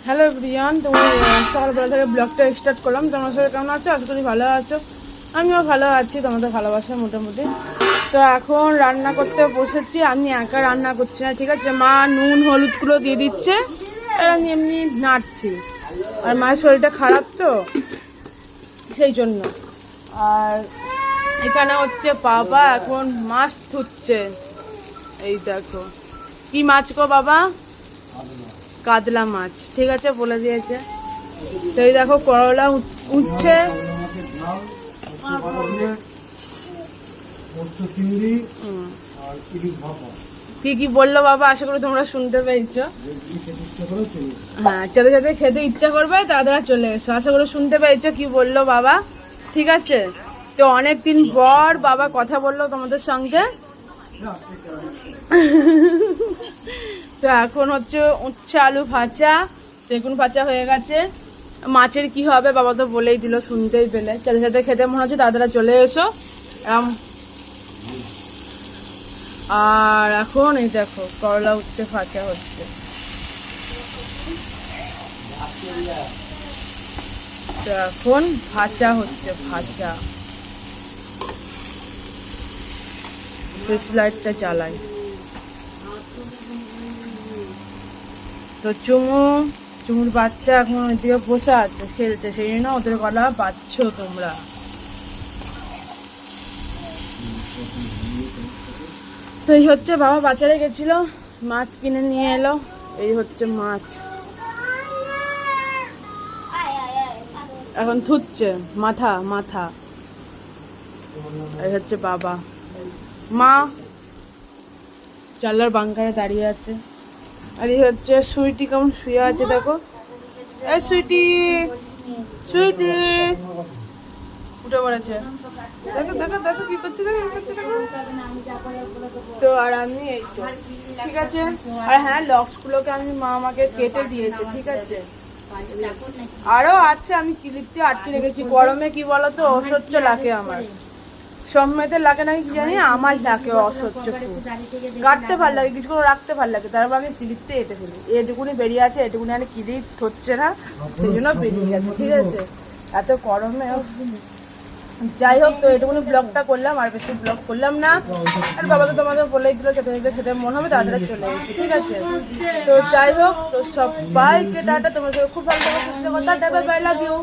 Hello Brian, তোমার সকালবেলা থেকে ব্লগটা স্টার্ট করলাম। তোমার সাথে কেমন আছো? আশা করি ভালো আছো। আমিও ভালো আছি, তোমাদের ভালোবাসা মোটামুটি। তো এখন রান্না করতে বসেছি। আমি একা রান্না করছি না, ঠিক আছে? মা নুন হলুদগুলো দিয়ে দিচ্ছে আর আমি এমনি নাড়ছি। আর মায়ের শরীরটা খারাপ তো সেই জন্য। আর এখানে হচ্ছে বাবা এখন মাছ ধুচ্ছে। এই দেখো কি মাছ গো বাবা? কাতলা মাছ, ঠিক আছে, বলে দিয়েছে। তো এই দেখো করলা উঠছে। কি কি বললো বাবা? আশা করি তোমরা শুনতে পেয়েছো। হ্যাঁ, যাদের যাদের খেতে ইচ্ছা করবে তারা চলে এসো। আশা করি শুনতে পেয়েছো কি বললো বাবা, ঠিক আছে? তো অনেকদিন পর বাবা কথা বললো তোমাদের সঙ্গে। তো এখন হচ্ছে উচ্ছে আলু ভাজা, বেগুন ভাজা হয়ে গেছে। মাছের কি হবে বাবা তো বলেই দিল, শুনতেই পেলে। যাদের সাথে খেতে মনে হচ্ছে তারা চলে এসো। আর এখন এই দেখো করলা উচ্ছে ভাজা হচ্ছে। তো এখন ভাজা হচ্ছে, ভাজা। লাইটটা জ্বালাই। তো চুমুর বাচ্চা এখন ওইদিকে বসে আছে খেলতে, সেই জন্য ওদের গলা বাজছ তোমরা। তো এই হচ্ছে বাবা বাজারে গেছিল, মাছ কিনে নিয়ে এলো। এই হচ্ছে মাছ, এখন ধুচ্ছে মাথা মাথা। এই হচ্ছে বাবা। মা জানলার বাঙ্কারে দাঁড়িয়ে আছে। আর এই হচ্ছে সুইটি কেমন শুয়ে আছে দেখো। এই সুইটি, সুইটি উঠে পড়েছে। দেখো দেখো দেখো কি করছে, দেখো কি করছে, দেখো। তো আর আমি এই তো, ঠিক আছে। আর হ্যাঁ, লক্সগুলোকে আমি মা আমাকে কেটে দিয়েছে, ঠিক আছে। আরো আছে, আমি ক্লিপ দিয়ে আটকে রেখেছি। গরমে কি বলতো অসহ্য লাগে আমার। সম্মেতের লাগে নাকি কি জানি, আমার লাগে অসহ্য। কাটতে ভাল লাগে, কিছু করে রাখতে ভাল লাগে, তারপর আমি ক্লিপতে এঁটে ফেলি। এটুকুনি বেরিয়ে আছে, এটুকুনি আমি ক্লিপ হচ্ছে না, সেই জন্য বেরিয়ে গেছে, ঠিক আছে। এত গরমে যাই হোক, তো এটুকুনি ব্লগটা করলাম, আর বেশি ব্লগ করলাম না। আর বাবা তো তোমাদের বলেই দিল খেতে খেতে খেতে মনে হবে তাড়াতাড়ি চলে এসেছে, ঠিক আছে। তো যাই হোক, তো সবাইকে টাটা। তোমাদের খুব ভালো লাগে, সুস্থ কথা। Bye bye, love you.